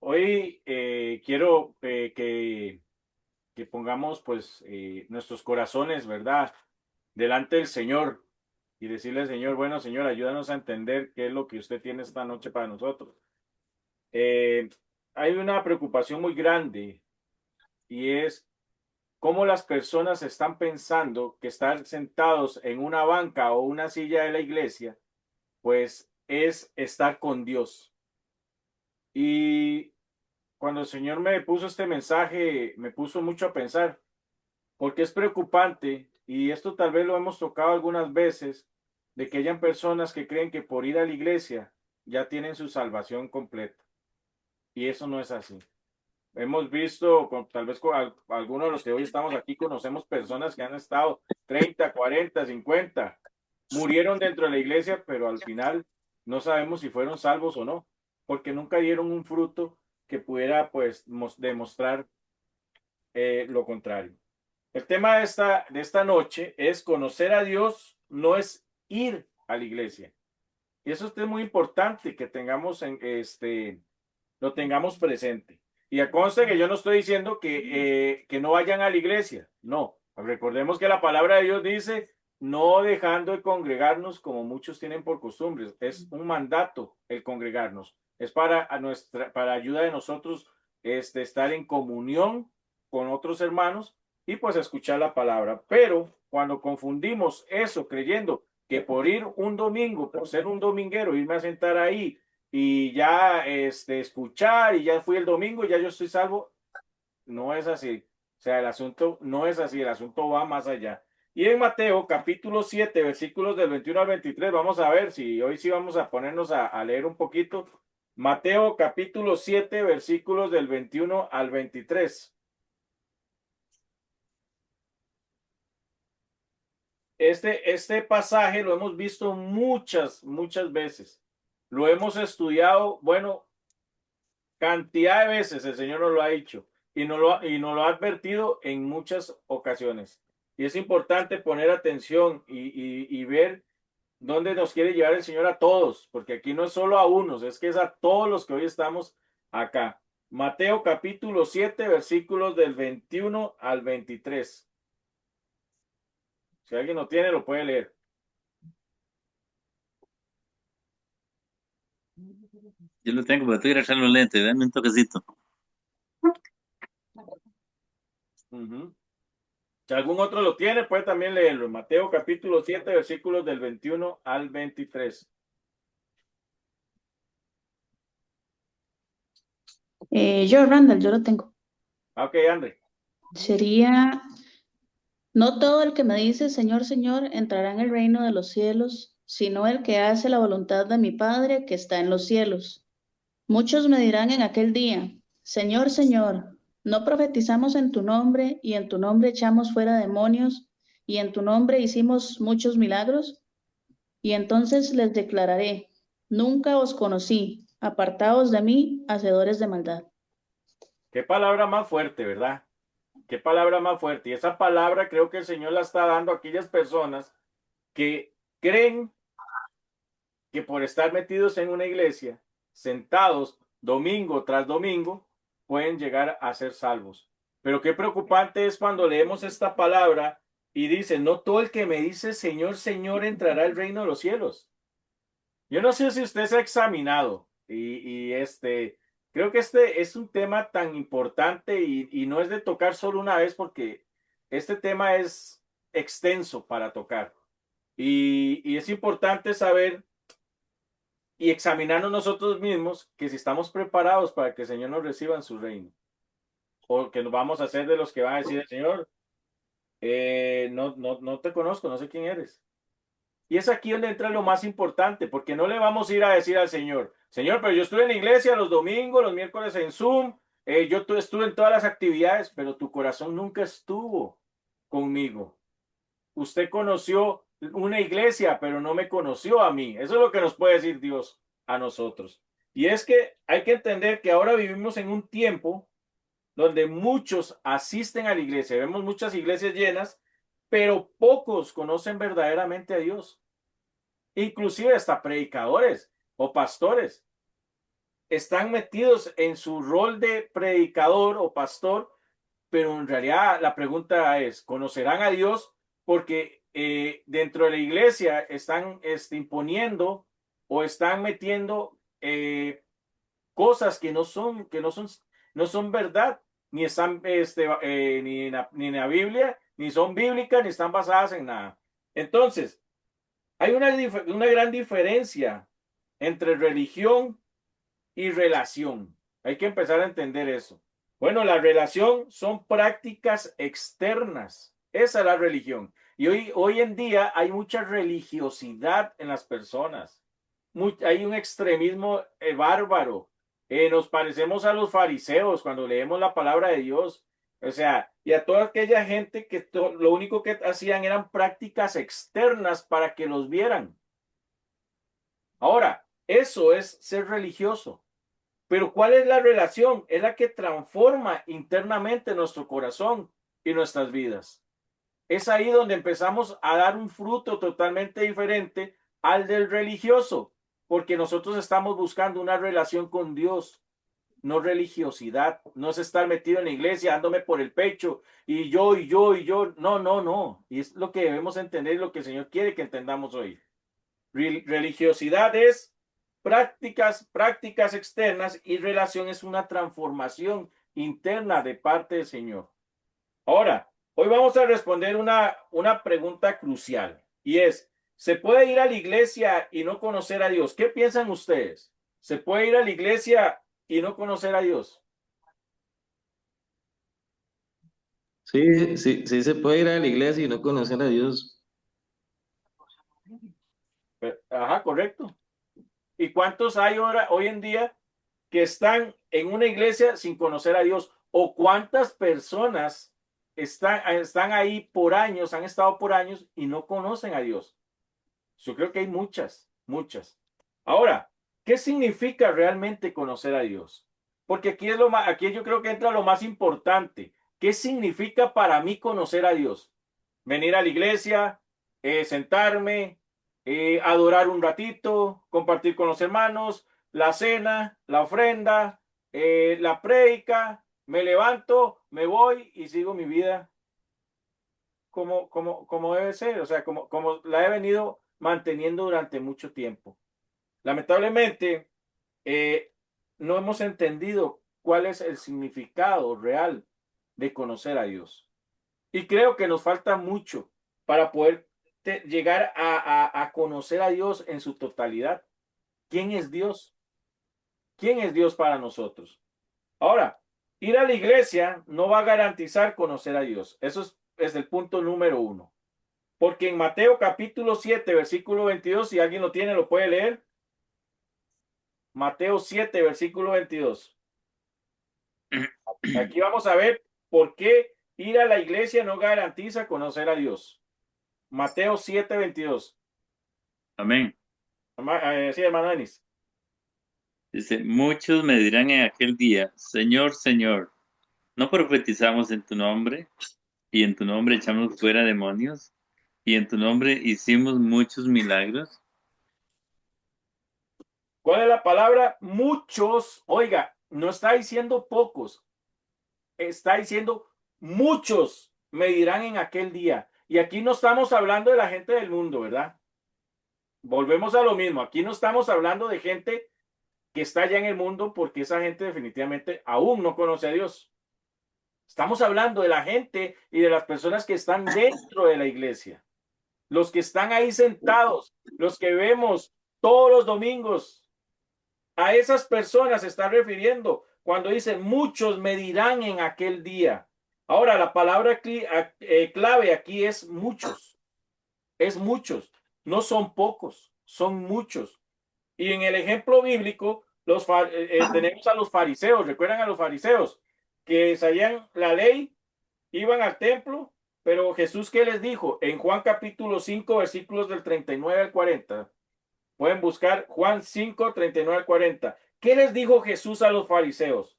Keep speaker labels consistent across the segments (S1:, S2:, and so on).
S1: Hoy quiero que pongamos nuestros corazones, ¿verdad? Delante del Señor y decirle al Señor, bueno, Señor, ayúdanos a entender qué es lo que usted tiene esta noche para nosotros. Eh, Hay una preocupación muy grande y es cómo las personas están pensando que estar sentados en una banca o una silla de la iglesia, pues es estar con Dios. Y cuando el Señor me puso este mensaje, me puso mucho a pensar, porque es preocupante, y esto tal vez lo hemos tocado algunas veces, de que hayan personas que creen que por ir a la iglesia ya tienen su salvación completa. Y eso no es así. Hemos visto, tal vez con algunos de los que hoy estamos aquí, conocemos personas que han estado 30, 40, 50, murieron dentro de la iglesia, pero al final no sabemos si fueron salvos o no, porque nunca dieron un fruto que pudiera pues demostrar lo contrario. El tema de esta noche es conocer a Dios, no es ir a la iglesia. Y eso es muy importante que tengamos lo tengamos presente. Y conste que yo no estoy diciendo que no vayan a la iglesia. No. Recordemos que la palabra de Dios dice, no dejando de congregarnos como muchos tienen por costumbre. Es un mandato el congregarnos. Es para ayuda de nosotros estar en comunión con otros hermanos y pues escuchar la palabra. Pero cuando confundimos eso creyendo que por ir un domingo, por ser un dominguero, irme a sentar ahí y ya escuchar y ya fui el domingo y ya yo estoy salvo, no es así. O sea, el asunto no es así, el asunto va más allá. Y en Mateo capítulo 7 versículos del 21 al 23 vamos a ver si hoy sí vamos a ponernos a leer un poquito. Mateo capítulo 7 versículos del 21 al 23. Este pasaje lo hemos visto muchas veces. Lo hemos estudiado, bueno, cantidad de veces el Señor nos lo ha dicho y nos lo ha advertido en muchas ocasiones. Y es importante poner atención y ver dónde nos quiere llevar el Señor a todos, porque aquí no es solo a unos, es que es a todos los que hoy estamos acá. Mateo capítulo 7 versículos del 21 al 23. Si alguien lo tiene, lo puede leer.
S2: Yo lo tengo, pero estoy echar los lentes, dame un toquecito.
S1: Uh -huh. Si algún otro lo tiene, puede también leerlo. Mateo capítulo 7 versículos del 21 al 23.
S3: Randall, yo lo tengo.
S1: Ok, André.
S3: Sería, no todo el que me dice Señor, Señor entrará en el reino de los cielos, sino el que hace la voluntad de mi Padre que está en los cielos. Muchos me dirán en aquel día, Señor, Señor, ¿no profetizamos en tu nombre y en tu nombre echamos fuera demonios y en tu nombre hicimos muchos milagros? Y entonces les declararé, nunca os conocí, apartaos de mí, hacedores de maldad.
S1: Qué palabra más fuerte, ¿verdad? Qué palabra más fuerte. Y esa palabra creo que el Señor la está dando a aquellas personas que creen que por estar metidos en una iglesia, sentados domingo tras domingo, pueden llegar a ser salvos. Pero qué preocupante es cuando leemos esta palabra y dice, no todo el que me dice Señor, Señor entrará al reino de los cielos. Yo no sé si usted se ha examinado creo que este es un tema tan importante y no es de tocar solo una vez porque este tema es extenso para tocar y es importante saber y examinarnos nosotros mismos que si estamos preparados para que el Señor nos reciba en su reino o que nos vamos a hacer de los que van a decir el Señor, no te conozco, no sé quién eres. Y es aquí donde entra lo más importante, porque no le vamos a ir a decir al Señor, Señor, pero yo estuve en la iglesia los domingos, los miércoles en Zoom, yo estuve en todas las actividades, pero tu corazón nunca estuvo conmigo. Usted conoció una iglesia, pero no me conoció a mí. Eso es lo que nos puede decir Dios a nosotros. Y es que hay que entender que ahora vivimos en un tiempo donde muchos asisten a la iglesia. Vemos muchas iglesias llenas, pero pocos conocen verdaderamente a Dios inclusive hasta predicadores o pastores. están metidos en su rol de predicador o pastor, pero en realidad la pregunta es, ¿conocerán a Dios? Porque dentro de la iglesia están imponiendo o están metiendo cosas no son verdad, ni están ni en la Biblia, ni son bíblicas, ni están basadas en nada. Entonces, hay una gran diferencia entre religión y relación. Hay que empezar a entender eso. Bueno, la relación son prácticas externas. Esa es la religión. Y hoy en día hay mucha religiosidad en las personas. Hay un extremismo bárbaro. Nos parecemos a los fariseos cuando leemos la palabra de Dios. O sea, y a toda aquella gente que lo único que hacían eran prácticas externas para que los vieran. Ahora, eso es ser religioso. Pero ¿cuál es la relación? Es la que transforma internamente nuestro corazón y nuestras vidas. Es ahí donde empezamos a dar un fruto totalmente diferente al del religioso, porque nosotros estamos buscando una relación con Dios, no religiosidad, no es estar metido en la iglesia, dándome por el pecho, y yo, y yo, y yo. No, no, no. Y es lo que debemos entender, lo que el Señor quiere que entendamos hoy. Religiosidad es prácticas externas, y relación es una transformación interna de parte del Señor. Ahora, hoy vamos a responder una pregunta crucial, y es, ¿se puede ir a la iglesia y no conocer a Dios? ¿Qué piensan ustedes? ¿Se puede ir a la iglesia y no conocer a Dios?
S4: Sí, sí, sí se puede ir a la iglesia y no conocer a Dios.
S1: Ajá, correcto. ¿Y cuántos hay ahora, hoy en día, que están en una iglesia sin conocer a Dios? ¿O cuántas personas están ahí por años, han estado por años y no conocen a Dios? Yo creo que hay muchas, muchas. Ahora, ¿qué significa realmente conocer a Dios? Porque aquí yo creo que entra lo más importante. ¿Qué significa para mí conocer a Dios? Venir a la iglesia, sentarme, adorar un ratito, compartir con los hermanos, la cena, la ofrenda, la prédica, me levanto, me voy y sigo mi vida como debe ser, o sea, como la he venido manteniendo durante mucho tiempo. Lamentablemente, eh, no hemos entendido cuál es el significado real de conocer a Dios. Y creo que nos falta mucho para poder llegar a conocer a Dios en su totalidad. ¿Quién es Dios? ¿Quién es Dios para nosotros? Ahora, ir a la iglesia no va a garantizar conocer a Dios. Eso es el punto número uno. Porque en Mateo capítulo 7, versículo 22, si alguien lo tiene, lo puede leer. Mateo 7, versículo 22. Aquí vamos a ver por qué ir a la iglesia no garantiza conocer a Dios. Mateo 7, 22.
S2: Amén.
S1: Sí, hermano Denis.
S2: Dice, muchos me dirán en aquel día, Señor, Señor, ¿no profetizamos en tu nombre? ¿Y en tu nombre echamos fuera demonios? ¿Y en tu nombre hicimos muchos milagros?
S1: ¿Cuál es la palabra? Muchos. Oiga, no está diciendo pocos, está diciendo muchos me dirán en aquel día. Y aquí no estamos hablando de la gente del mundo, ¿verdad? Volvemos a lo mismo. Aquí no estamos hablando de gente que está allá en el mundo, porque esa gente definitivamente aún no conoce a Dios. Estamos hablando de la gente y de las personas que están dentro de la iglesia, los que están ahí sentados, los que vemos todos los domingos. A esas personas se está refiriendo cuando dice muchos me dirán en aquel día. Ahora, la palabra clave aquí es muchos, no son pocos, son muchos. Y en el ejemplo bíblico, tenemos a los fariseos. ¿Recuerdan a los fariseos que sabían la ley, iban al templo? Pero Jesús, ¿qué les dijo? En Juan capítulo 5, versículos del 39 al 40. Pueden buscar Juan 5, 39 al 40. ¿Qué les dijo Jesús a los fariseos?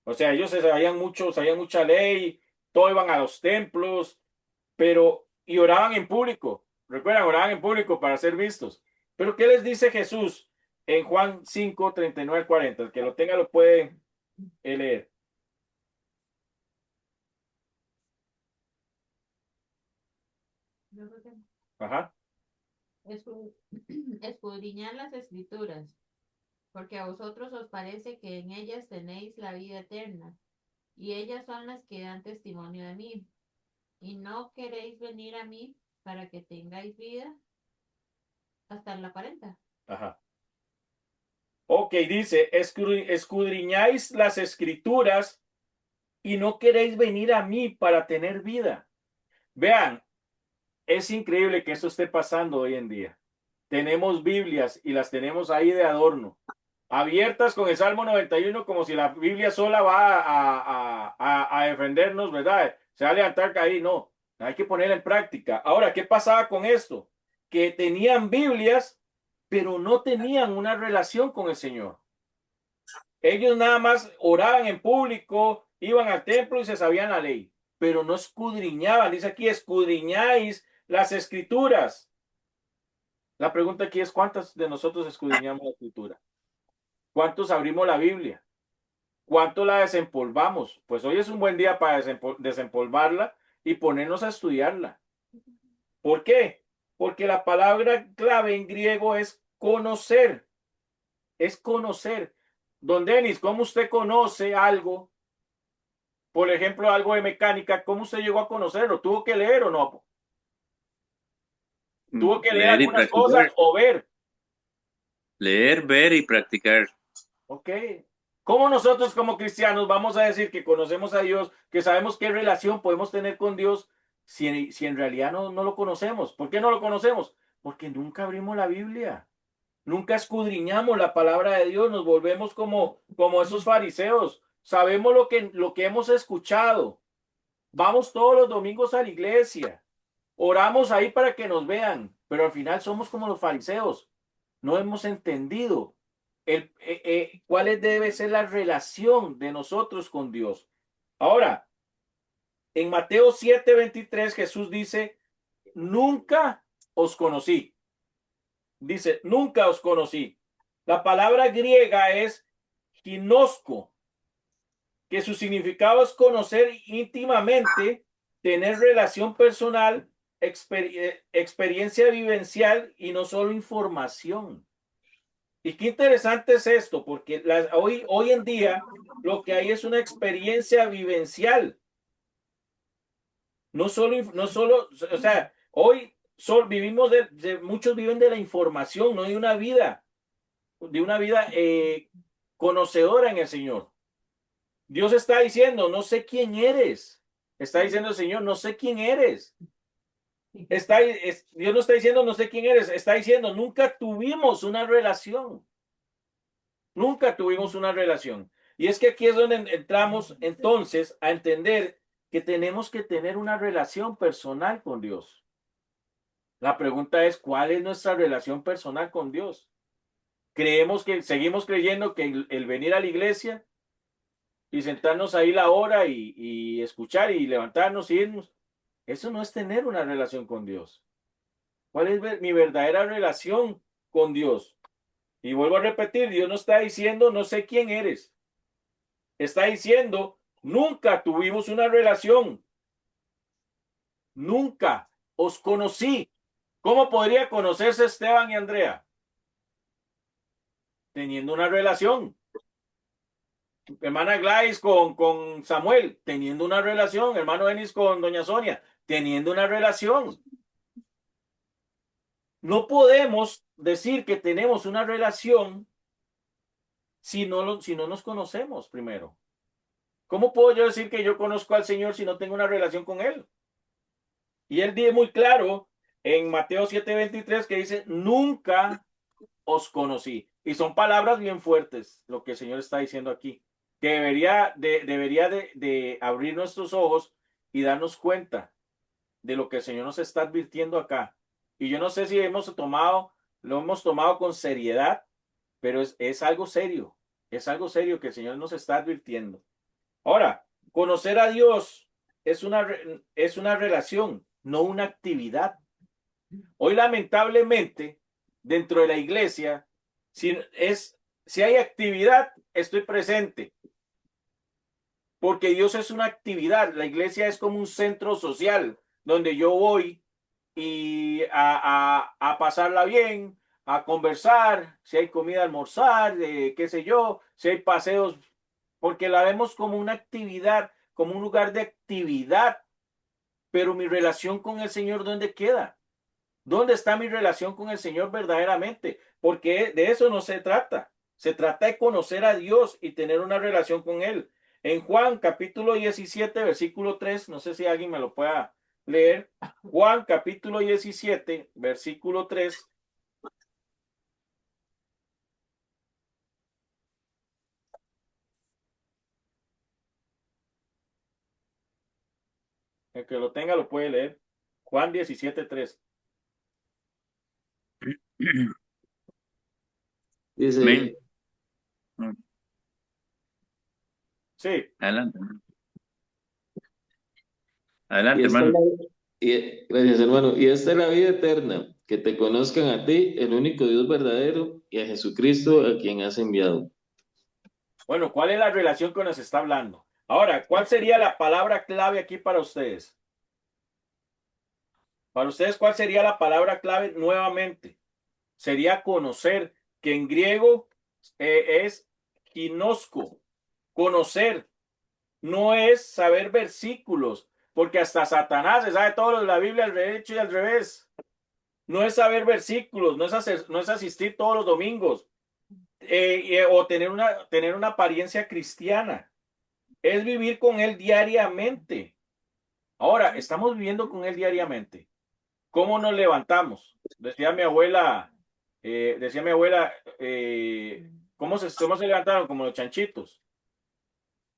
S1: O sea, ellos sabían mucha ley, todos iban a los templos, pero y oraban en público. Recuerdan, oraban en público para ser vistos. Pero ¿qué les dice Jesús? en Juan 5, 39 al 40. El que lo tenga lo puede leer. Ajá.
S5: Escudriñad las escrituras, porque a vosotros os parece que en ellas tenéis la vida eterna, y ellas son las que dan testimonio de mí. Y no queréis venir a mí para que tengáis vida hasta la 40.
S1: Ajá. Ok, dice, escudriñáis las escrituras y no queréis venir a mí para tener vida. Vean, es increíble que eso esté pasando hoy en día. Tenemos Biblias y las tenemos ahí de adorno, abiertas con el Salmo 91 como si la Biblia sola va a defendernos, ¿verdad? Se va a levantar ahí, no, hay que ponerla en práctica. Ahora, ¿qué pasaba con esto? Que tenían Biblias, pero no tenían una relación con el Señor. Ellos nada más oraban en público, iban al templo y se sabían la ley, pero no escudriñaban. Dice aquí, escudriñáis las escrituras. La pregunta aquí es, ¿cuántos de nosotros escudriñamos la escritura? ¿Cuántos abrimos la Biblia? ¿Cuánto la desempolvamos? Pues hoy es un buen día para desempolvarla y ponernos a estudiarla. ¿Por qué? Porque la palabra clave en griego es conocer. Es conocer. Don Denis, ¿cómo usted conoce algo? Por ejemplo, algo de mecánica, ¿cómo usted llegó a conocerlo? ¿Tuvo que leer o no? ¿Tuvo que leer
S2: Leer y
S1: algunas cosas
S2: practicar.
S1: o ver?
S2: Leer, ver y practicar.
S1: Ok. ¿Cómo nosotros como cristianos vamos a decir que conocemos a Dios, que sabemos qué relación podemos tener con Dios si en realidad no lo conocemos? ¿Por qué no lo conocemos? Porque nunca abrimos la Biblia. Nunca escudriñamos la palabra de Dios, nos volvemos como esos fariseos. Sabemos lo que hemos escuchado. Vamos todos los domingos a la iglesia. Oramos ahí para que nos vean, pero al final somos como los fariseos. No hemos entendido cuál debe ser la relación de nosotros con Dios. Ahora, en Mateo 7:23 Jesús dice, nunca os conocí. Dice, nunca os conocí. La palabra griega es ginosco, que su significado es conocer íntimamente, tener relación personal, experiencia vivencial y no solo información. Y qué interesante es esto, porque hoy en día lo que hay es una experiencia vivencial. No solo, o sea, hoy vivimos muchos viven de la información, no de una vida conocedora en el Señor. Dios está diciendo, no sé quién eres. Está diciendo el Señor, no sé quién eres. Dios no está diciendo, no sé quién eres. Está diciendo, nunca tuvimos una relación. Nunca tuvimos una relación. Y es que aquí es donde entramos entonces a entender que tenemos que tener una relación personal con Dios. La pregunta es, ¿cuál es nuestra relación personal con Dios? Seguimos creyendo que el venir a la iglesia y sentarnos ahí la hora y escuchar y levantarnos y irnos, eso no es tener una relación con Dios. ¿Cuál es mi verdadera relación con Dios? Y vuelvo a repetir, Dios no está diciendo, no sé quién eres. Está diciendo, nunca tuvimos una relación. Nunca os conocí. ¿Cómo podría conocerse Esteban y Andrea? Teniendo una relación. Hermana Gladys con Samuel, teniendo una relación. Hermano Denis con doña Sonia, teniendo una relación. No podemos decir que tenemos una relación si no nos conocemos primero. ¿Cómo puedo yo decir que yo conozco al Señor si no tengo una relación con Él? Y Él dice muy claro en Mateo 7:23 que dice, nunca os conocí. Y son palabras bien fuertes lo que el Señor está diciendo aquí. Que debería de abrir nuestros ojos y darnos cuenta de lo que el Señor nos está advirtiendo acá. Y yo no sé si lo hemos tomado con seriedad, pero es algo serio. Es algo serio que el Señor nos está advirtiendo. Ahora, conocer a Dios es una relación, no una actividad. Hoy, lamentablemente, dentro de la iglesia, Si hay actividad, estoy presente. Porque Dios es una actividad. La iglesia es como un centro social donde yo voy y a pasarla bien, a conversar, si hay comida, almorzar, qué sé yo, si hay paseos, porque la vemos como una actividad, como un lugar de actividad. Pero mi relación con el Señor, ¿dónde queda? ¿Dónde está mi relación con el Señor verdaderamente? Porque de eso no se trata. Se trata de conocer a Dios y tener una relación con Él. En Juan capítulo 17, versículo 3, no sé si alguien me lo pueda leer. Juan capítulo 17, versículo 3. El que lo tenga lo puede leer. Juan 17, 3.
S2: Amén.
S4: Dice,
S1: Sí,
S2: Adelante.
S4: y
S2: Adelante,
S4: esta es
S2: hermano.
S4: gracias, hermano. Y esta es la vida eterna, que te conozcan a ti, el único Dios verdadero, y a Jesucristo, a quien has enviado.
S1: bueno, ¿cuál es la relación que nos está hablando? Ahora, ¿cuál sería la palabra clave aquí para ustedes? Para ustedes, ¿cuál sería la palabra clave nuevamente? Sería conocer, que en griego es ginosko, conocer, no es saber versículos, porque hasta Satanás se sabe todo lo de la Biblia al derecho y al revés. No es saber versículos, no es asistir todos los domingos o tener una apariencia cristiana, es vivir con Él diariamente. Ahora, estamos viviendo con Él diariamente. ¿Cómo nos levantamos? Decía mi abuela, cómo se levantaron? Como los chanchitos.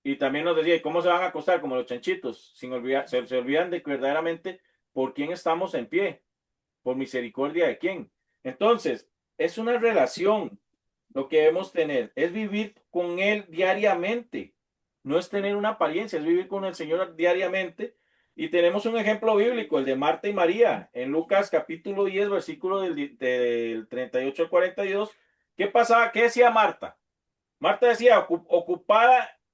S1: Y también nos decía, ¿cómo se van a acostar? Como los chanchitos, sin olvidar, se olvidan de que verdaderamente por quién estamos en pie, por misericordia de quién. Entonces, es una relación lo que debemos tener, es vivir con Él diariamente, no es tener una apariencia, es vivir con el Señor diariamente. Y tenemos un ejemplo bíblico, el de Marta y María, en Lucas capítulo 10, versículo del 38 al 42. ¿Qué pasaba? ¿Qué decía Marta? Marta decía,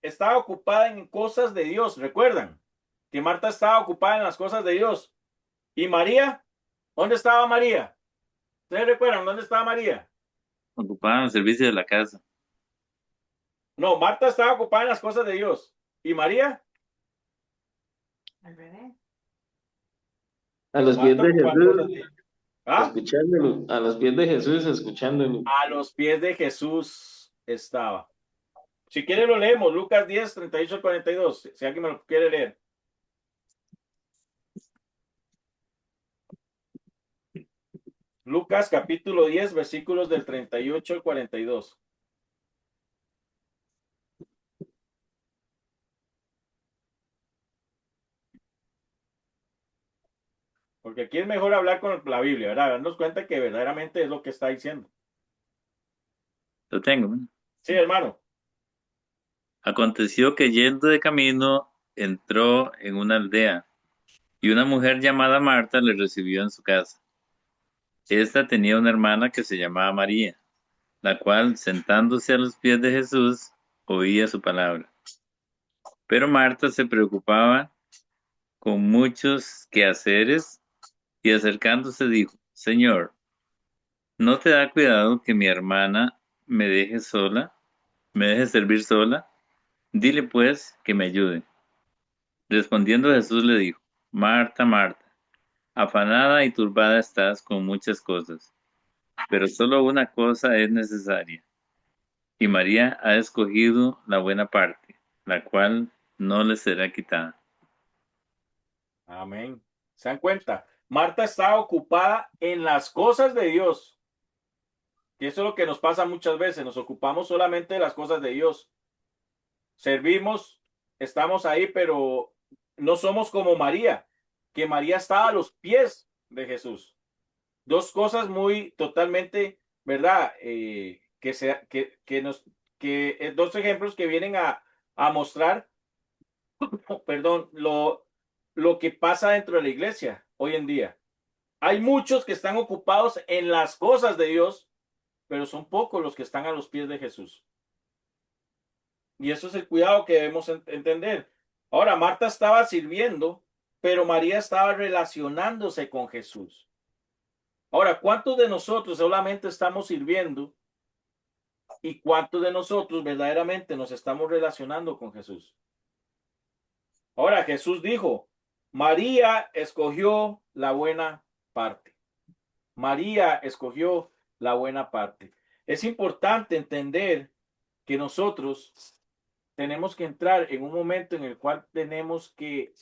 S1: estaba ocupada en cosas de Dios. ¿Recuerdan? Que Marta estaba ocupada en las cosas de Dios. ¿Y María? ¿Dónde estaba María? ¿Ustedes recuerdan dónde estaba María?
S2: Ocupaban el servicio de la casa.
S1: No, Marta estaba ocupada en las cosas de Dios. ¿Y María?
S5: Al revés.
S4: A
S1: No,
S4: los pies
S1: Marta
S4: de
S1: ocupada en cosas de
S4: Jesús,
S1: Dios. ¿Ah?
S4: escuchándolo, a los pies de Jesús, escuchándolo.
S1: A los pies de Jesús estaba. Si quiere lo leemos, Lucas 10, 38 al 42. Si alguien me lo quiere leer. Lucas capítulo 10, versículos del 38 al 42. Porque aquí es mejor hablar con la Biblia, ¿verdad? Darnos cuenta que verdaderamente es lo que está diciendo.
S2: Lo tengo, ¿no?
S1: Sí, hermano.
S2: Aconteció que yendo de camino entró en una aldea y una mujer llamada Marta le recibió en su casa. Esta tenía una hermana que se llamaba María, la cual, sentándose a los pies de Jesús, oía su palabra. Pero Marta se preocupaba con muchos quehaceres y acercándose dijo, Señor, ¿no te da cuidado que mi hermana me deje servir sola? Dile pues que me ayude. Respondiendo Jesús le dijo, Marta, Marta, afanada y turbada estás con muchas cosas, pero solo una cosa es necesaria. Y María ha escogido la buena parte, la cual no le será quitada.
S1: Amén. ¿Se dan cuenta? Marta estaba ocupada en las cosas de Dios. Y eso es lo que nos pasa muchas veces. Nos ocupamos solamente de las cosas de Dios. Servimos, estamos ahí, pero no somos como María, que María estaba a los pies de Jesús. Dos cosas muy totalmente, ¿verdad? Dos ejemplos que vienen a mostrar, perdón, lo que pasa dentro de la iglesia hoy en día. Hay muchos que están ocupados en las cosas de Dios, pero son pocos los que están a los pies de Jesús. Y eso es el cuidado que debemos entender. Ahora, Marta estaba sirviendo, pero María estaba relacionándose con Jesús. Ahora, ¿cuántos de nosotros solamente estamos sirviendo y cuántos de nosotros verdaderamente nos estamos relacionando con Jesús? Ahora, Jesús dijo, María escogió la buena parte. María escogió la buena parte. Es importante entender que nosotros tenemos que entrar en un momento en el cual tenemos que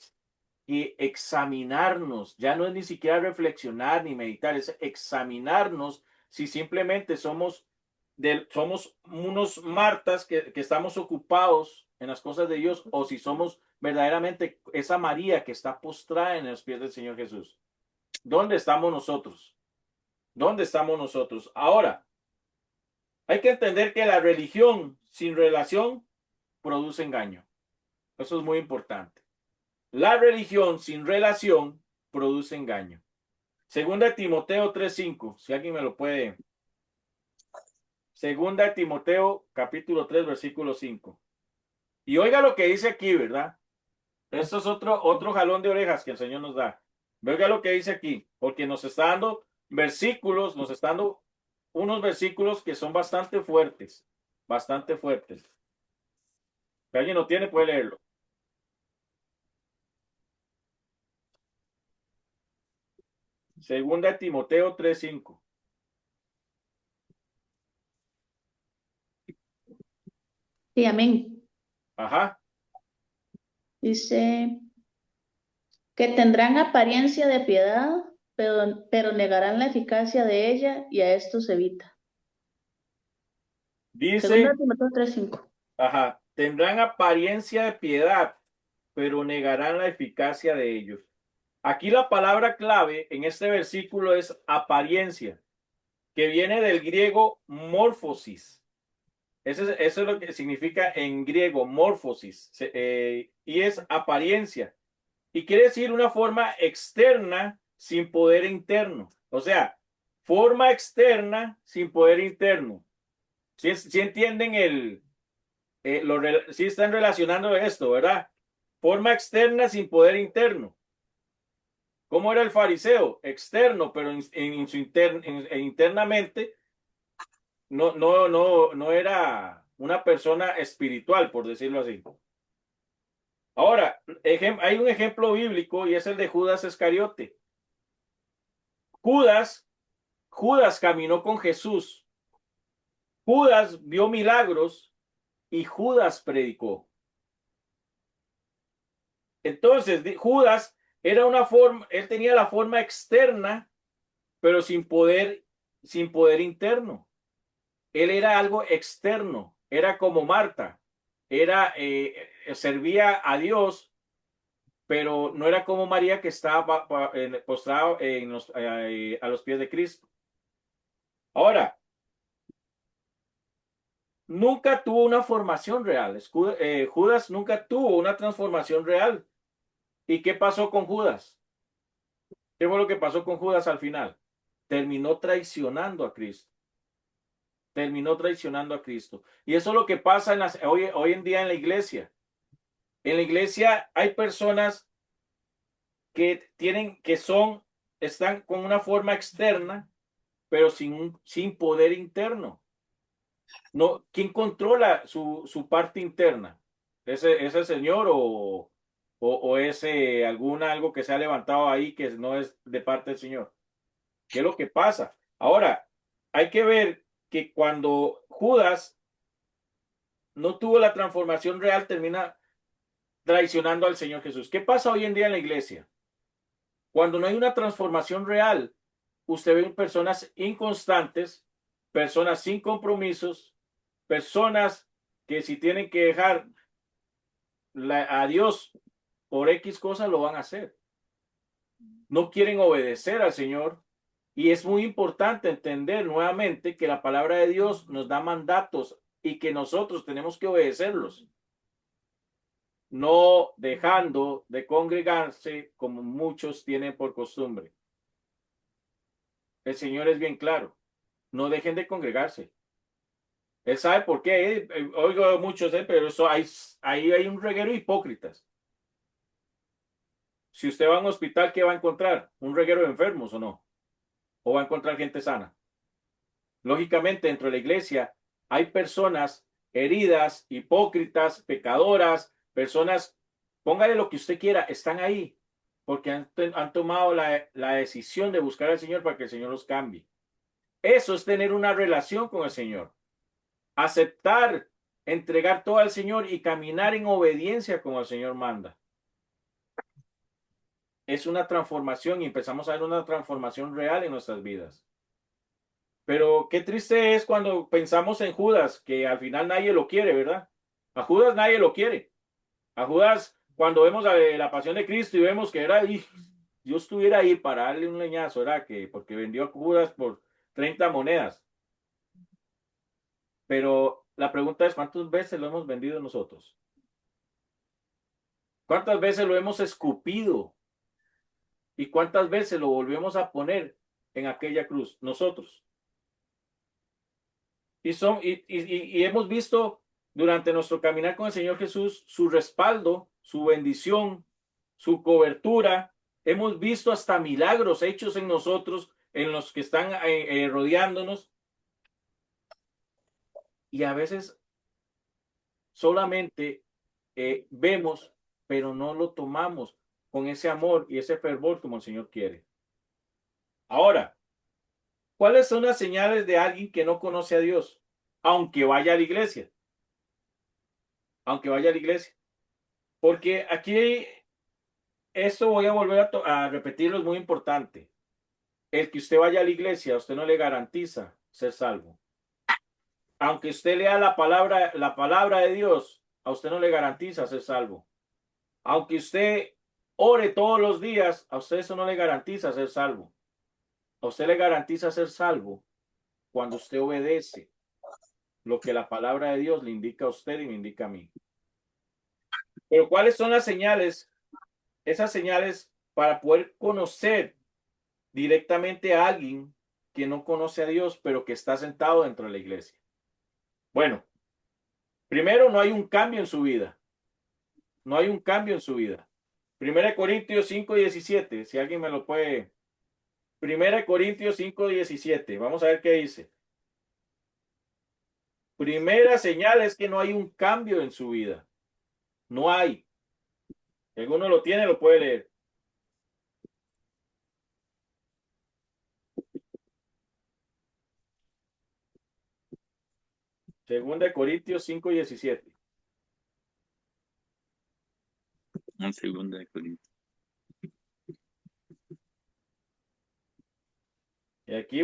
S1: examinarnos. Ya no es ni siquiera reflexionar ni meditar, es examinarnos si simplemente somos unos Martas que estamos ocupados en las cosas de Dios o si somos verdaderamente esa María que está postrada en los pies del Señor Jesús. ¿Dónde estamos nosotros? ¿Dónde estamos nosotros? Ahora, hay que entender que la religión sin relación produce engaño. Eso es muy importante. La religión sin relación produce engaño. Segunda de Timoteo 3:5, si alguien me lo puede. Segunda de Timoteo capítulo 3, versículo 5. Y oiga lo que dice aquí, ¿verdad? Esto es otro jalón de orejas que el Señor nos da. Oiga lo que dice aquí, porque nos está dando versículos, nos está dando unos versículos que son bastante fuertes, bastante fuertes. Si alguien lo tiene, puede leerlo. Segunda de Timoteo 3:5.
S3: Sí, amén.
S1: Ajá.
S3: Dice que tendrán apariencia de piedad, pero negarán la eficacia de ella y a esto se evita. Segunda
S1: Dice,
S3: Timoteo 3:5.
S1: ajá, tendrán apariencia de piedad, pero negarán la eficacia de ellos. Aquí la palabra clave en este versículo es apariencia, que viene del griego morfosis. Eso es lo que significa en griego morfosis, y es apariencia. Y quiere decir una forma externa sin poder interno. O sea, forma externa sin poder interno. Si entienden sí están relacionando esto, ¿verdad? Forma externa sin poder interno. ¿Cómo era el fariseo? Externo, pero internamente no era una persona espiritual, por decirlo así. Ahora, hay un ejemplo bíblico y es el de Judas Iscariote. Judas caminó con Jesús. Judas vio milagros y Judas predicó. Entonces, Judas era una forma, él tenía la forma externa, pero sin poder interno. Él era algo externo, era como Marta, servía a Dios, pero no era como María que estaba postrado a los pies de Cristo. Ahora, nunca tuvo una formación real. Judas nunca tuvo una transformación real. ¿Y qué pasó con Judas? ¿Qué fue lo que pasó con Judas al final? Terminó traicionando a Cristo. Terminó traicionando a Cristo. Y eso es lo que pasa hoy en día en la iglesia. En la iglesia hay personas que están con una forma externa, pero sin poder interno. No, ¿quién controla su parte interna? ¿Ese señor o ese algo que se ha levantado ahí que no es de parte del Señor? ¿Qué es lo que pasa? Ahora, hay que ver que cuando Judas no tuvo la transformación real, termina traicionando al Señor Jesús. ¿Qué pasa hoy en día en la iglesia? Cuando no hay una transformación real, usted ve personas inconstantes, personas sin compromisos, personas que si tienen que dejar a Dios por X cosas lo van a hacer. No quieren obedecer al Señor. Y es muy importante entender nuevamente que la palabra de Dios nos da mandatos y que nosotros tenemos que obedecerlos. No dejando de congregarse como muchos tienen por costumbre. El Señor es bien claro. no dejen de congregarse. Él sabe por qué. Oigo a muchos, pero eso ahí hay un reguero de hipócritas. Si usted va a un hospital, ¿qué va a encontrar? ¿Un reguero de enfermos o no? ¿O va a encontrar gente sana? Lógicamente, dentro de la iglesia hay personas heridas, hipócritas, pecadoras, personas, póngale lo que usted quiera, están ahí porque han tomado la decisión de buscar al Señor para que el Señor los cambie. Eso es tener una relación con el Señor. Aceptar, entregar todo al Señor y caminar en obediencia como el Señor manda. Es una transformación y empezamos a ver una transformación real en nuestras vidas. Pero qué triste es cuando pensamos en Judas, que al final nadie lo quiere, ¿verdad? A Judas nadie lo quiere. A Judas, cuando vemos la pasión de Cristo y vemos que era, yo estuviera ahí para darle un leñazo, ¿verdad? Porque vendió a Judas por 30 monedas. Pero la pregunta es, ¿cuántas veces lo hemos vendido nosotros? ¿Cuántas veces lo hemos escupido? ¿Y cuántas veces lo volvemos a poner en aquella cruz? Nosotros. Y hemos visto durante nuestro caminar con el Señor Jesús su respaldo, su bendición, su cobertura. Hemos visto hasta milagros hechos en nosotros, en los que están rodeándonos. Y a veces solamente vemos, pero no lo tomamos con ese amor y ese fervor como el Señor quiere. Ahora, ¿cuáles son las señales de alguien que no conoce a Dios? Aunque vaya a la iglesia. Aunque vaya a la iglesia. Porque aquí, esto voy a volver a repetirlo, es muy importante. El que usted vaya a la iglesia, a usted no le garantiza ser salvo. Aunque usted lea la palabra de Dios, a usted no le garantiza ser salvo. Aunque usted ore todos los días, a usted eso no le garantiza ser salvo. A usted le garantiza ser salvo cuando usted obedece lo que la palabra de Dios le indica a usted y me indica a mí. Pero ¿cuáles son las señales? Esas señales para poder conocer directamente a alguien que no conoce a Dios, pero que está sentado dentro de la iglesia. Bueno, primero no hay un cambio en su vida. No hay un cambio en su vida. 1 Corintios 5:17, si alguien me lo puede. 1 Corintios 5:17, vamos a ver qué dice. Primera señal es que no hay un cambio en su vida. No hay. Si alguno lo tiene, lo puede leer. Segunda de Corintios 5:17.
S2: En segunda de Corintios.
S1: Y aquí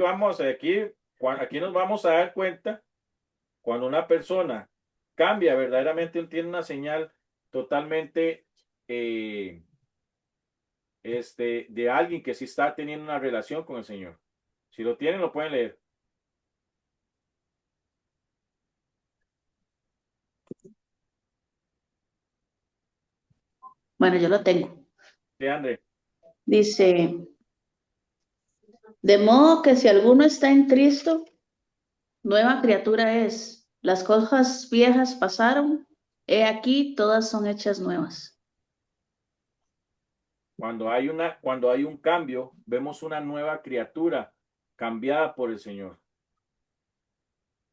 S1: nos vamos a dar cuenta cuando una persona cambia, verdaderamente tiene una señal totalmente de alguien que sí está teniendo una relación con el Señor. Si lo tienen, lo pueden leer.
S3: Bueno, yo lo tengo.
S1: Sí, André.
S3: Dice, de modo que si alguno está en Cristo, nueva criatura es. Las cosas viejas pasaron, he aquí, todas son hechas nuevas.
S1: Cuando hay un cambio, vemos una nueva criatura cambiada por el Señor.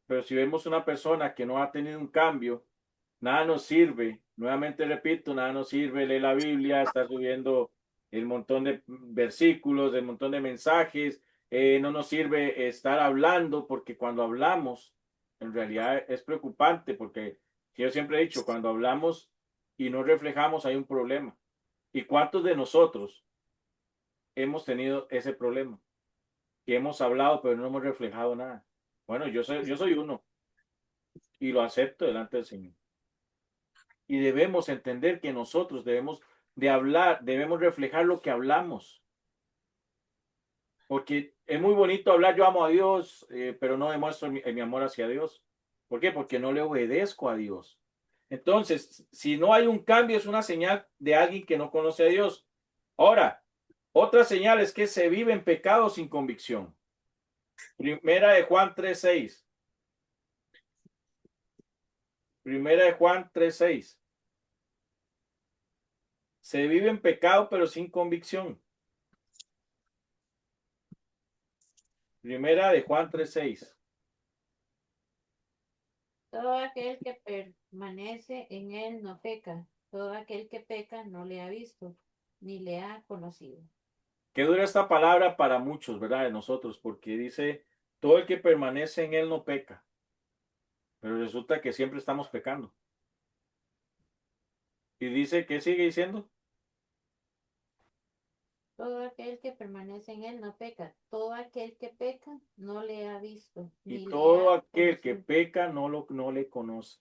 S1: Pero si vemos una persona que no ha tenido un cambio, nada nos sirve. Nuevamente repito, nada nos sirve leer la Biblia, estar subiendo el montón de versículos, el montón de mensajes. No nos sirve estar hablando, porque cuando hablamos, en realidad es preocupante, porque yo siempre he dicho, cuando hablamos y no reflejamos, hay un problema. ¿Y cuántos de nosotros hemos tenido ese problema? Que hemos hablado, pero no hemos reflejado nada. Bueno, yo soy uno y lo acepto delante del Señor. Y debemos entender que nosotros debemos de hablar, debemos reflejar lo que hablamos. Porque es muy bonito hablar, yo amo a Dios, pero no demuestro mi amor hacia Dios. ¿Por qué? Porque no le obedezco a Dios. Entonces, si no hay un cambio, es una señal de alguien que no conoce a Dios. Ahora, otra señal es que se vive en pecado sin convicción. Primera de Juan 3:6. Primera de Juan 3:6. Se vive en pecado, pero sin convicción. Primera de Juan 3:6.
S5: Todo aquel que permanece en él no peca. Todo aquel que peca no le ha visto, ni le ha conocido.
S1: Qué dura esta palabra para muchos, ¿verdad? De nosotros, porque dice, todo el que permanece en él no peca. Pero resulta que siempre estamos pecando. Y dice, ¿qué sigue diciendo?
S5: Todo aquel que permanece en él no peca. Todo aquel que peca no le ha visto,
S1: Y
S5: ni le
S1: todo
S5: ha
S1: aquel que
S5: conocido.
S1: peca no le conoce.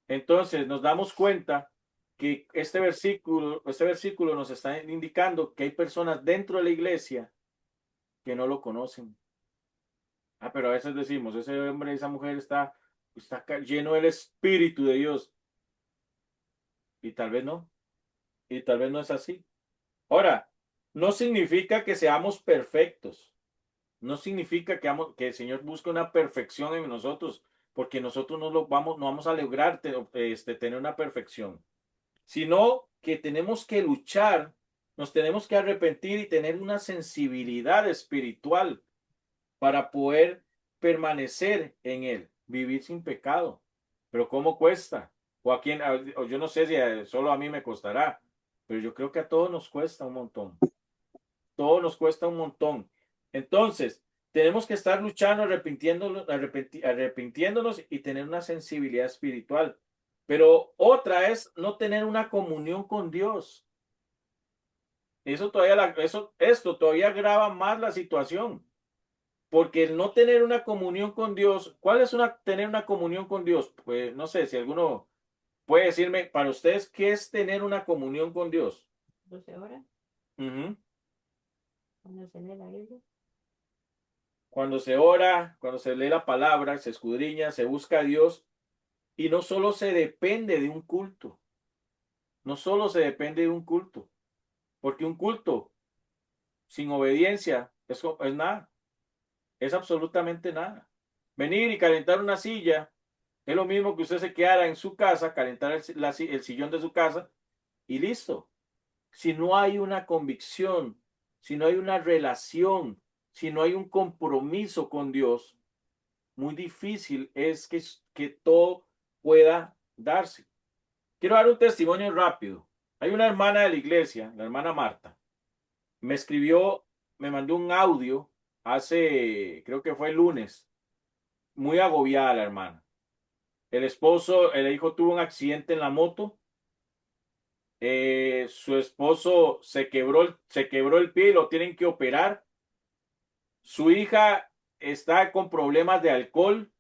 S1: Entonces nos damos cuenta que este versículo nos está indicando que hay personas dentro de la iglesia que no lo conocen. Ah, pero a veces decimos, ese hombre, esa mujer está lleno del Espíritu de Dios. Y tal vez no. Y tal vez no es así. Ahora, no significa que seamos perfectos. No significa que el Señor busque una perfección en nosotros, porque nosotros no vamos a lograr tener una perfección, sino que tenemos que luchar, nos tenemos que arrepentir y tener una sensibilidad espiritual para poder permanecer en Él, vivir sin pecado. Pero ¿cómo cuesta? O yo no sé si solo a mí me costará, pero yo creo que a todos nos cuesta un montón. Todo nos cuesta un montón. Entonces, tenemos que estar luchando, arrepintiéndonos y tener una sensibilidad espiritual. Pero otra es no tener una comunión con Dios. Esto todavía agrava más la situación. Porque el no tener una comunión con Dios, ¿cuál es tener una comunión con Dios? Pues no sé si alguno puede decirme para ustedes qué es tener una comunión con Dios.
S5: 12 horas,
S1: Ujú.
S5: cuando se lee la Biblia.
S1: Cuando se ora, cuando se lee la palabra, se escudriña, se busca a Dios y no solo se depende de un culto, no solo se depende de un culto, porque un culto sin obediencia es nada, es absolutamente nada. Venir y calentar una silla es lo mismo que usted se quedara en su casa, calentar el sillón de su casa y listo. Si no hay una convicción, si no hay una relación, si no hay un compromiso con Dios, muy difícil es que todo pueda darse. Quiero dar un testimonio rápido. Hay una hermana de la iglesia, la hermana Marta, me escribió, me mandó un audio hace, creo que fue el lunes, muy agobiada la hermana. El hijo tuvo un accidente en la moto, su esposo se quebró el pie y lo tienen que operar. Su hija está con problemas de alcohol.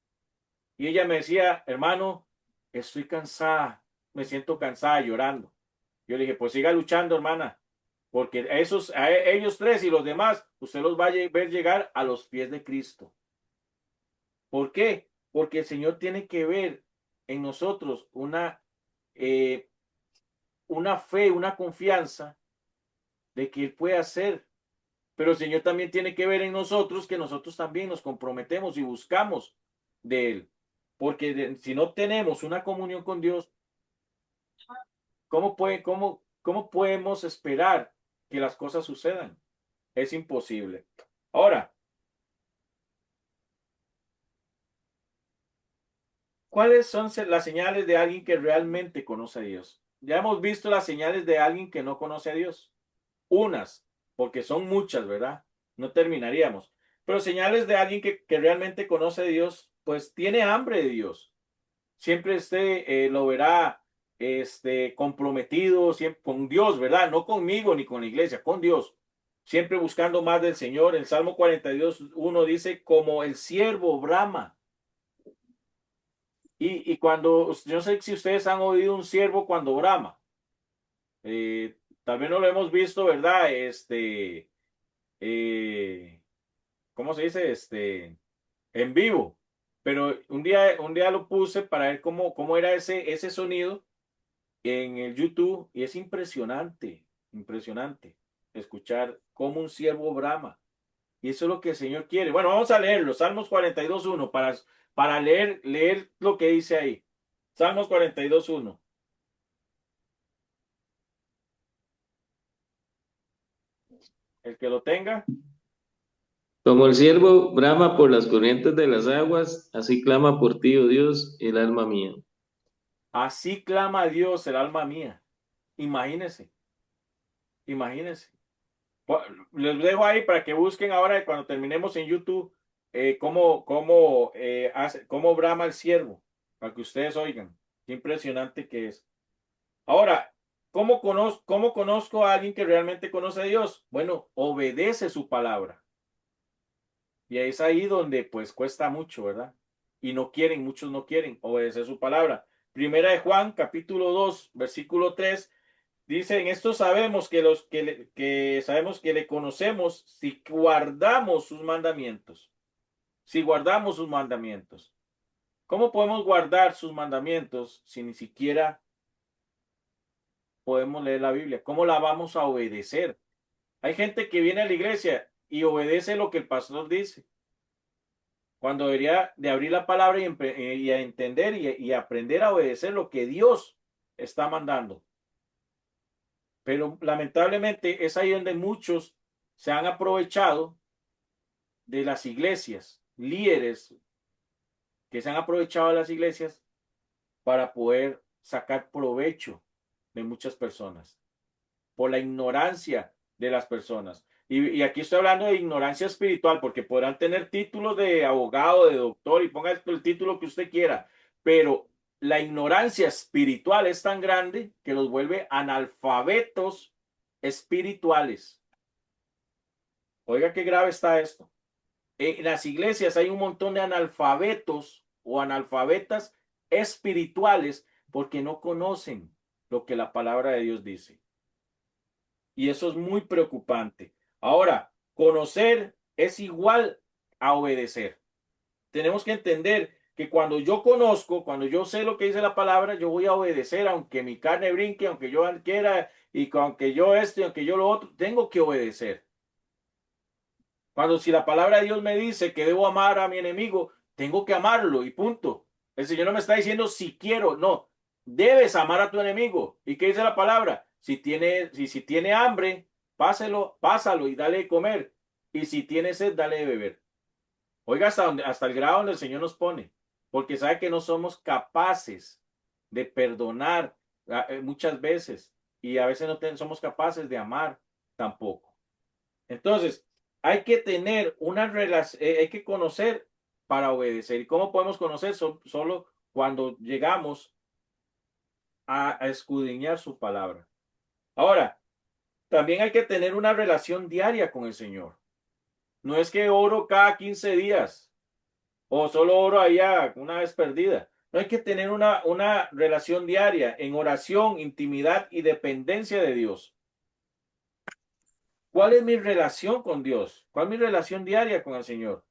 S1: Y ella me decía, hermano, estoy cansada, me siento cansada llorando. Yo le dije, pues siga luchando, hermana, porque ellos tres y los demás, usted los va a ver llegar a los pies de Cristo. ¿Por qué? Porque el Señor tiene que ver en nosotros eh, una fe, una confianza de que Él puede hacer. Pero el Señor también tiene que ver en nosotros que nosotros también nos comprometemos y buscamos de Él. Porque si no tenemos una comunión con Dios, cómo podemos esperar que las cosas sucedan? Es imposible. Ahora, ¿cuáles son las señales de alguien que realmente conoce a Dios? Ya hemos visto las señales de alguien que no conoce a Dios. Unas, porque son muchas, ¿verdad? No terminaríamos. Pero señales de alguien que realmente conoce a Dios, pues tiene hambre de Dios. Siempre lo verá comprometido siempre, con Dios, ¿verdad? No conmigo ni con la iglesia, con Dios. Siempre buscando más del Señor. El Salmo 42:1 dice, como el siervo brama. Y cuando, yo no sé si ustedes han oído un siervo cuando brama. Tal vez no lo hemos visto, ¿verdad? Eh, ¿Cómo se dice? En vivo. Pero un día lo puse para ver cómo era ese sonido en el YouTube y es impresionante, impresionante escuchar cómo un ciervo brama. Y eso es lo que el Señor quiere. Bueno, vamos a leerlo. Salmos 42:1 para leer lo que dice ahí. Salmos 42:1. El que lo tenga.
S4: Como el ciervo brama por las corrientes de las aguas, así clama por ti, oh Dios, el alma mía.
S1: Así clama a Dios el alma mía. Imagínense, imagínense. Les dejo ahí para que busquen ahora cuando terminemos en YouTube cómo brama el ciervo, para que ustedes oigan. Qué impresionante que es. Ahora, cómo conozco a alguien que realmente conoce a Dios? Bueno, obedece su palabra. Y es ahí donde pues cuesta mucho, ¿verdad? Y muchos no quieren obedecer su palabra. Primera de Juan, capítulo 2, versículo 3, dice, en esto sabemos que sabemos que le conocemos si guardamos sus mandamientos. Si guardamos sus mandamientos. ¿Cómo podemos guardar sus mandamientos si ni siquiera podemos leer la Biblia? ¿Cómo la vamos a obedecer? Hay gente que viene a la iglesia y obedece lo que el pastor dice, cuando debería de abrir la palabra y a entender y aprender a obedecer lo que Dios está mandando. Pero lamentablemente es ahí donde muchos se han aprovechado de las iglesias, líderes que se han aprovechado de las iglesias para poder sacar provecho de muchas personas, por la ignorancia de las personas. Y aquí estoy hablando de ignorancia espiritual, porque podrán tener títulos de abogado, de doctor, y ponga el título que usted quiera, pero la ignorancia espiritual es tan grande que los vuelve analfabetos espirituales. Oiga qué grave está esto. En las iglesias hay un montón de analfabetos o analfabetas espirituales porque no conocen lo que la palabra de Dios dice. Y eso es muy preocupante. Ahora, conocer es igual a obedecer. Tenemos que entender que cuando yo conozco, cuando yo sé lo que dice la palabra, yo voy a obedecer, aunque mi carne brinque, aunque yo quiera, y aunque yo aunque yo lo otro, tengo que obedecer. Cuando si la palabra de Dios me dice que debo amar a mi enemigo, tengo que amarlo y punto. El Señor no me está diciendo si quiero, no. Debes amar a tu enemigo. ¿Y qué dice la palabra? Si tiene hambre, pásalo y dale de comer. Y si tiene sed, dale de beber. Oiga, hasta el grado donde el Señor nos pone. Porque sabe que no somos capaces de perdonar muchas veces. Y a veces no somos capaces de amar tampoco. Entonces, hay que tener una relación, hay que conocer para obedecer. ¿Y cómo podemos conocer? Solo cuando llegamos a escudriñar su palabra. Ahora, también hay que tener una relación diaria con el Señor. No es que oro cada 15 días o solo oro allá una vez perdida. No, hay que tener una relación diaria en oración, intimidad y dependencia de Dios. ¿Cuál es mi relación con Dios? ¿Cuál es mi relación diaria con el Señor?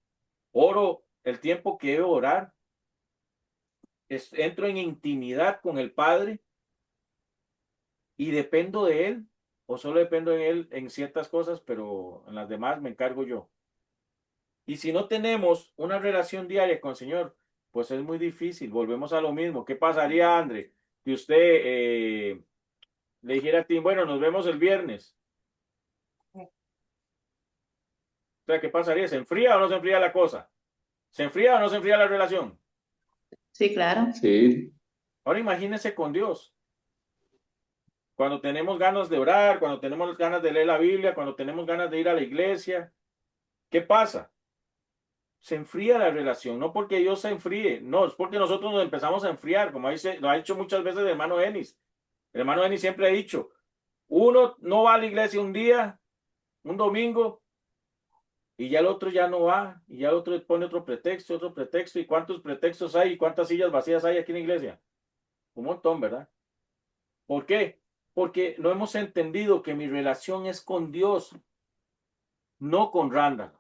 S1: Oro el tiempo que debo orar. Entro en intimidad con el Padre y dependo de Él. O solo dependo de Él en ciertas cosas, pero en las demás me encargo yo. Y si no tenemos una relación diaria con el Señor, pues es muy difícil. Volvemos a lo mismo. ¿Qué pasaría, André? Que usted le dijera a ti, bueno, nos vemos el viernes. O sea, ¿qué pasaría? ¿Se enfría o no se enfría la cosa? ¿Se enfría o no se enfría la relación?
S3: Sí, claro.
S4: Sí,
S1: Ahora imagínese con Dios. Cuando tenemos ganas de orar, cuando tenemos ganas de leer la Biblia, cuando tenemos ganas de ir a la iglesia, ¿qué pasa? Se enfría la relación, no porque Dios se enfríe, no, es porque nosotros nos empezamos a enfriar, como lo ha dicho muchas veces el hermano Denis. El hermano Denis siempre ha dicho, uno no va a la iglesia un día, un domingo, y ya el otro ya no va, y ya el otro pone otro pretexto, ¿y cuántos pretextos hay y cuántas sillas vacías hay aquí en la iglesia? Un montón, ¿verdad? ¿Por qué? Porque no hemos entendido que mi relación es con Dios, no con Randall.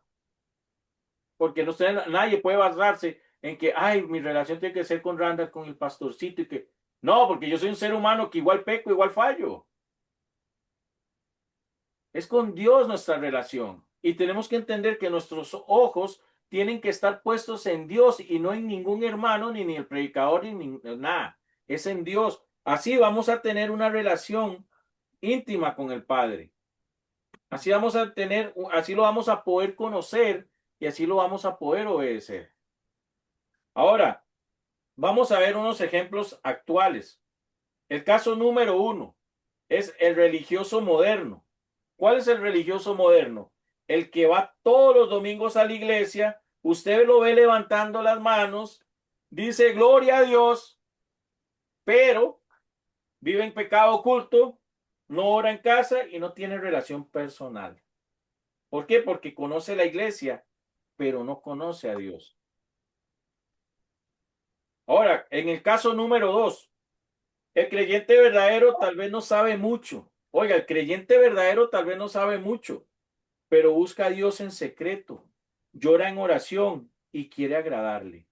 S1: Porque nadie puede basarse en que, ay, mi relación tiene que ser con Randall, con el pastorcito, y que, no, porque yo soy un ser humano que igual peco, igual fallo. Es con Dios nuestra relación. Y tenemos que entender que nuestros ojos tienen que estar puestos en Dios y no en ningún hermano, ni el predicador, ni nada. Es en Dios. Así vamos a tener una relación íntima con el Padre. Así vamos a tener, así lo vamos a poder conocer y así lo vamos a poder obedecer. Ahora, vamos a ver unos ejemplos actuales. El caso número 1 es el religioso moderno. ¿Cuál es el religioso moderno? El que va todos los domingos a la iglesia, usted lo ve levantando las manos, dice gloria a Dios, pero vive en pecado oculto, no ora en casa y no tiene relación personal. ¿Por qué? Porque conoce la iglesia, pero no conoce a Dios. Ahora, en el caso número 2, el creyente verdadero tal vez no sabe mucho. Oiga, el creyente verdadero tal vez no sabe mucho, pero busca a Dios en secreto, llora en oración y quiere agradarle.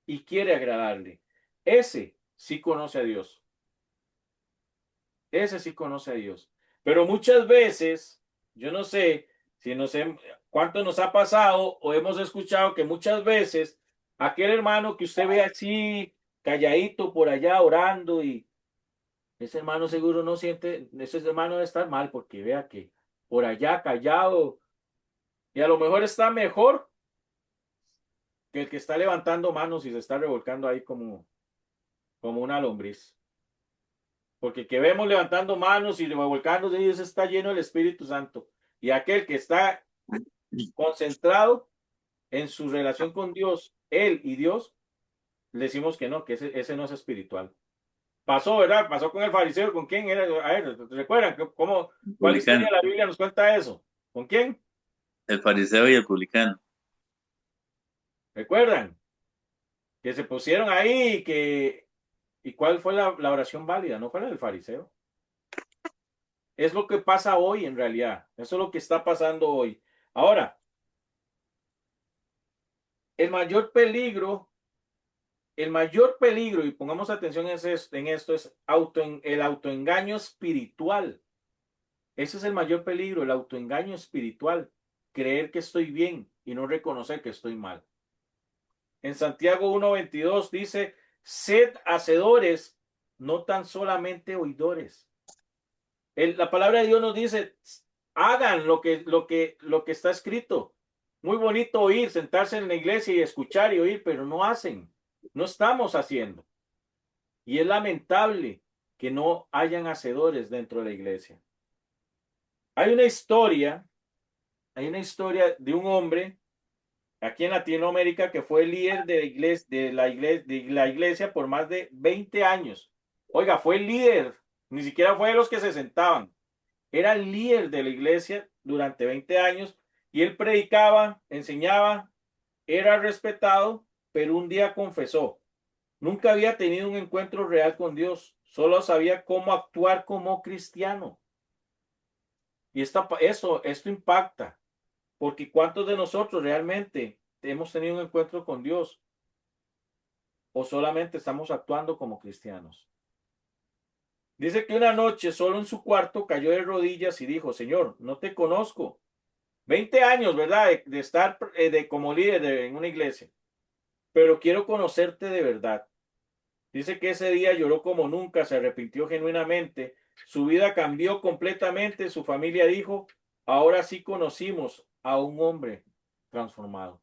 S1: Y quiere agradarle. Ese sí conoce a Dios. Ese sí conoce a Dios. Pero muchas veces, yo no sé si no sé cuánto nos ha pasado o hemos escuchado que muchas veces aquel hermano que usted ve así calladito por allá orando y ese hermano seguro no siente, ese hermano debe estar mal porque vea que por allá callado y a lo mejor está mejor que el que está levantando manos y se está revolcando ahí como una lombriz. Porque que vemos levantando manos y revolcándose, y ese está lleno del Espíritu Santo. Y aquel que está concentrado en su relación con Dios, él y Dios, le decimos que no, que ese no es espiritual. Pasó, ¿verdad? Pasó con el fariseo. ¿Con quién era? A ver, ¿recuerdan cómo,
S2: El
S1: cuál historia
S2: publicano,
S1: de la Biblia nos cuenta eso? ¿Con quién?
S2: el fariseo y el publicano.
S1: ¿Recuerdan? Que se pusieron ahí y que... ¿Y cuál fue la oración válida? No fue la del fariseo. Es lo que pasa hoy en realidad. Eso es lo que está pasando hoy. Ahora, el mayor peligro, y pongamos atención en esto, es el autoengaño espiritual. Ese es el mayor peligro, el autoengaño espiritual. Creer que estoy bien y no reconocer que estoy mal. En Santiago 1:22 dice, sed hacedores, no tan solamente oidores. La palabra de Dios nos dice, hagan lo que está escrito. Muy bonito oír, sentarse en la iglesia y escuchar y oír, pero no hacen. No estamos haciendo. Y es lamentable que no hayan hacedores dentro de la iglesia. Hay una historia, de un hombre aquí en Latinoamérica que fue líder de la iglesia por más de 20 años. Oiga, fue el líder, ni siquiera fue de los que se sentaban. Era el líder de la iglesia durante 20 años y él predicaba, enseñaba, era respetado, pero un día confesó. Nunca había tenido un encuentro real con Dios, solo sabía cómo actuar como cristiano. Y esto impacta, porque ¿cuántos de nosotros realmente hemos tenido un encuentro con Dios o solamente estamos actuando como cristianos? Dice que una noche solo en su cuarto cayó de rodillas y dijo, Señor, no te conozco. 20 años, ¿verdad? De estar como líder en una iglesia. Pero quiero conocerte de verdad. Dice que ese día lloró como nunca, se arrepintió genuinamente, su vida cambió completamente, su familia dijo, ahora sí conocimos a un hombre transformado.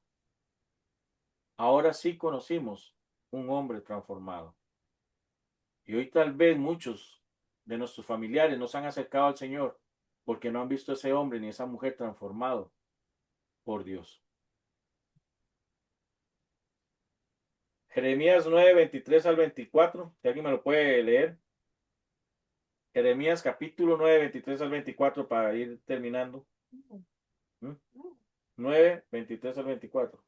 S1: Ahora sí conocimos un hombre transformado. Y hoy tal vez muchos de nuestros familiares nos han acercado al Señor porque no han visto a ese hombre ni a esa mujer transformado por Dios. Jeremías 9:23 al 24, si alguien me lo puede leer. Jeremías capítulo 9:23 al 24 para ir terminando. 9:23 al 24.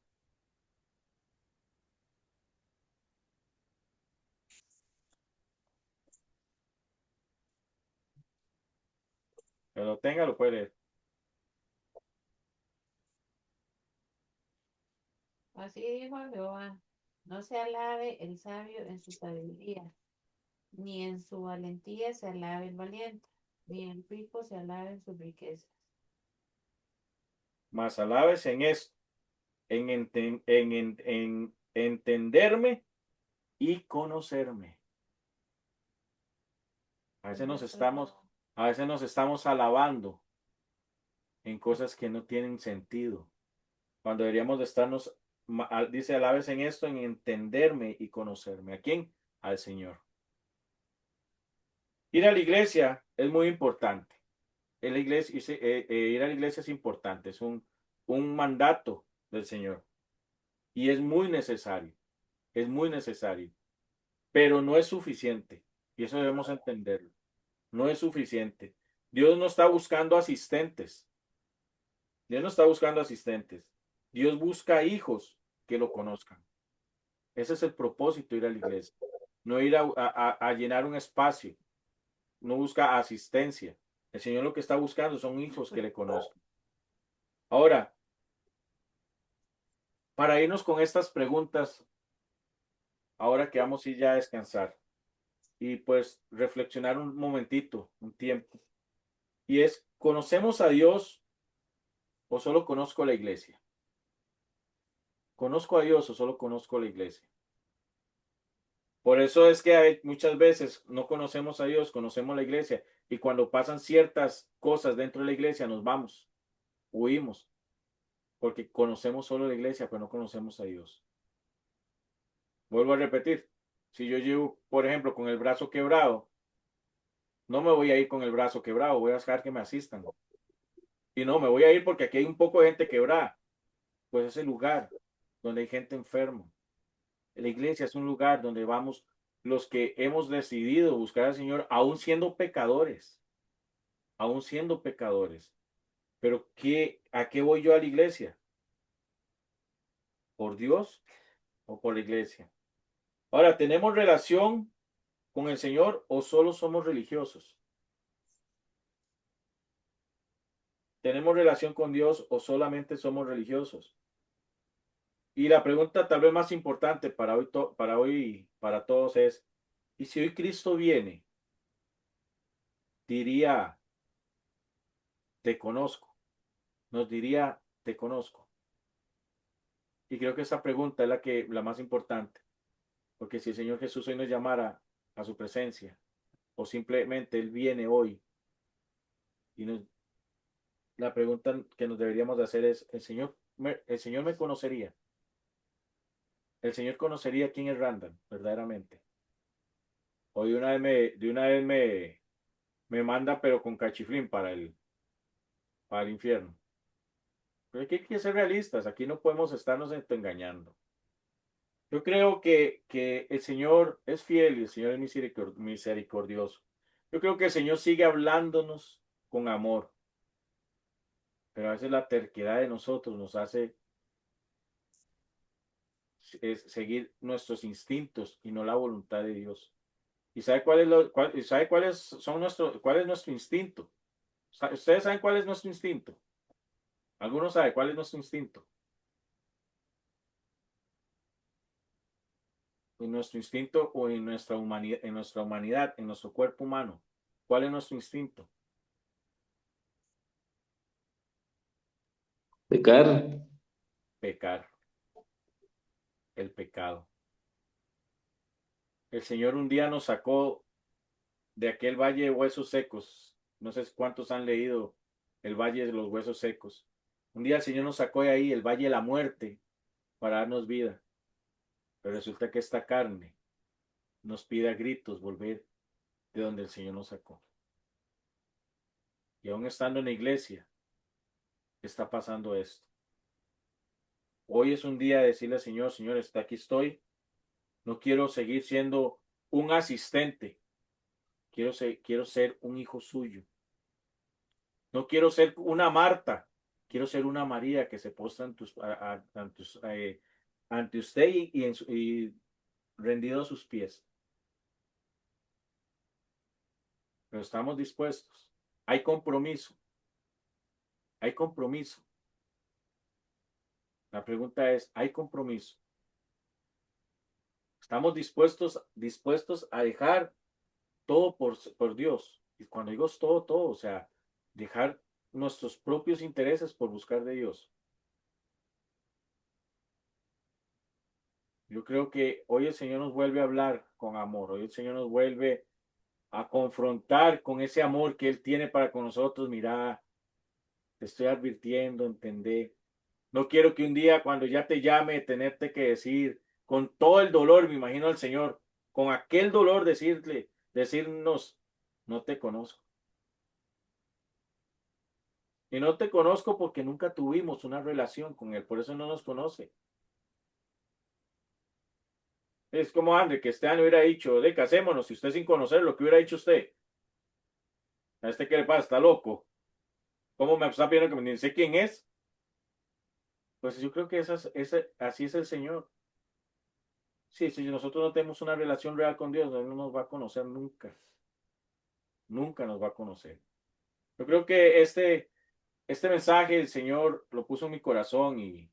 S1: Que lo tenga, lo puede leer.
S5: Así dijo Jehová, no se alabe el sabio en su sabiduría, ni en su valentía se alabe el valiente, ni el rico se alabe en sus riquezas.
S1: mas alabes en esto, en entenderme y conocerme. A veces nos estamos, a veces nos estamos alabando en cosas que no tienen sentido, cuando deberíamos de estarnos, dice, alabes en esto, en entenderme y conocerme. ¿A quién? Al Señor. Ir a la iglesia es muy importante. Ir a la iglesia es importante, es un mandato del Señor y es muy necesario, pero no es suficiente y eso debemos entenderlo. No es suficiente. Dios no está buscando asistentes. Dios no está buscando asistentes. Dios busca hijos que lo conozcan. Ese es el propósito de ir a la iglesia. No ir a llenar un espacio. No busca asistencia. El Señor lo que está buscando son hijos que le conozcan. Ahora, para irnos con estas preguntas, ahora que vamos a ir ya a descansar y pues reflexionar un momentito, un tiempo. Y es, ¿conocemos a Dios o solo conozco la iglesia? ¿Conozco a Dios o solo conozco la iglesia? Por eso es que muchas veces no conocemos a Dios, conocemos la iglesia y cuando pasan ciertas cosas dentro de la iglesia nos vamos, huimos, porque conocemos solo la iglesia, pero no conocemos a Dios. Vuelvo a repetir, si yo llevo, por ejemplo, con el brazo quebrado, no me voy a ir con el brazo quebrado, voy a dejar que me asistan. Y no, me voy a ir porque aquí hay un poco de gente quebrada. Pues es el lugar donde hay gente enferma. La iglesia es un lugar donde vamos los que hemos decidido buscar al Señor, aún siendo pecadores, aún siendo pecadores. Pero ¿a qué voy yo a la iglesia? ¿Por Dios o por la iglesia? Ahora, ¿tenemos relación con el Señor o solo somos religiosos? ¿Tenemos relación con Dios o solamente somos religiosos? Y la pregunta tal vez más importante para todos es, ¿y si hoy Cristo viene? Diría, te conozco. Nos diría, te conozco. Y creo que esa pregunta es la más importante. Porque si el Señor Jesús hoy nos llamara a su presencia, o simplemente Él viene hoy, y la pregunta que nos deberíamos de hacer es, el Señor me conocería. El Señor conocería quién es Randall, verdaderamente. O me manda, pero con cachiflín para el infierno. Pero aquí hay que ser realistas, aquí no podemos estarnos engañando. Yo creo que el Señor es fiel y el Señor es misericordioso. Yo creo que el Señor sigue hablándonos con amor, pero a veces la terquedad de nosotros nos hace seguir nuestros instintos y no la voluntad de Dios. ¿Y sabe cuál es nuestro instinto? ¿Ustedes saben cuál es nuestro instinto? ¿Algunos saben cuál es nuestro instinto? En nuestro instinto o en nuestra humanidad, en nuestro cuerpo humano. ¿Cuál es nuestro instinto?
S4: Pecar.
S1: Pecar, el pecado. El Señor un día nos sacó de aquel valle de huesos secos. No sé cuántos han leído el valle de los huesos secos. Un día el Señor nos sacó de ahí, el valle de la muerte, para darnos vida. Pero resulta que esta carne nos pide a gritos volver de donde el Señor nos sacó. Y aún estando en la iglesia, está pasando esto. Hoy es un día de decirle al Señor, Señor, aquí estoy. No quiero seguir siendo un asistente. Quiero ser un hijo suyo. No quiero ser una Marta. Quiero ser una María que se postra ante usted y rendido a sus pies. Pero estamos dispuestos. Hay compromiso. Hay compromiso. La pregunta es, ¿hay compromiso? Estamos dispuestos a dejar todo por Dios. Y cuando digo todo, o sea, dejar nuestros propios intereses por buscar de Dios. Yo creo que hoy el Señor nos vuelve a hablar con amor, hoy el Señor nos vuelve a confrontar con ese amor que Él tiene para con nosotros. Mira, te estoy advirtiendo, entendé. No quiero que un día cuando ya te llame tenerte que decir, con todo el dolor, me imagino al Señor, con aquel dolor decirnos, no te conozco. Y no te conozco porque nunca tuvimos una relación con Él, por eso no nos conoce. Es como André, que este año hubiera dicho, de casémonos, si usted sin conocer lo que hubiera dicho usted. ¿A este qué le pasa? Está loco. ¿Cómo me está pidiendo que ni sé quién es? Pues yo creo que así es el Señor. Sí, si nosotros no tenemos una relación real con Dios, Él no nos va a conocer nunca. Nunca nos va a conocer. Yo creo que este mensaje el Señor lo puso en mi corazón y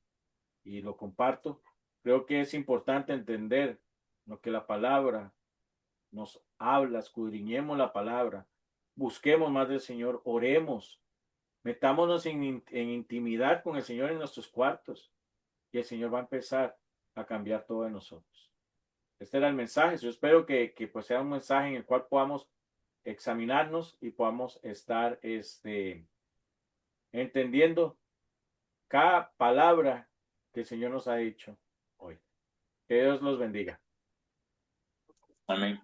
S1: lo comparto. Creo que es importante entender lo que la palabra nos habla, escudriñemos la palabra, busquemos más del Señor, oremos, metámonos en intimidad con el Señor en nuestros cuartos y el Señor va a empezar a cambiar todo de nosotros. Este era el mensaje. Yo espero que pues sea un mensaje en el cual podamos examinarnos y podamos estar entendiendo cada palabra que el Señor nos ha dicho hoy. Que Dios los bendiga.
S2: Amén.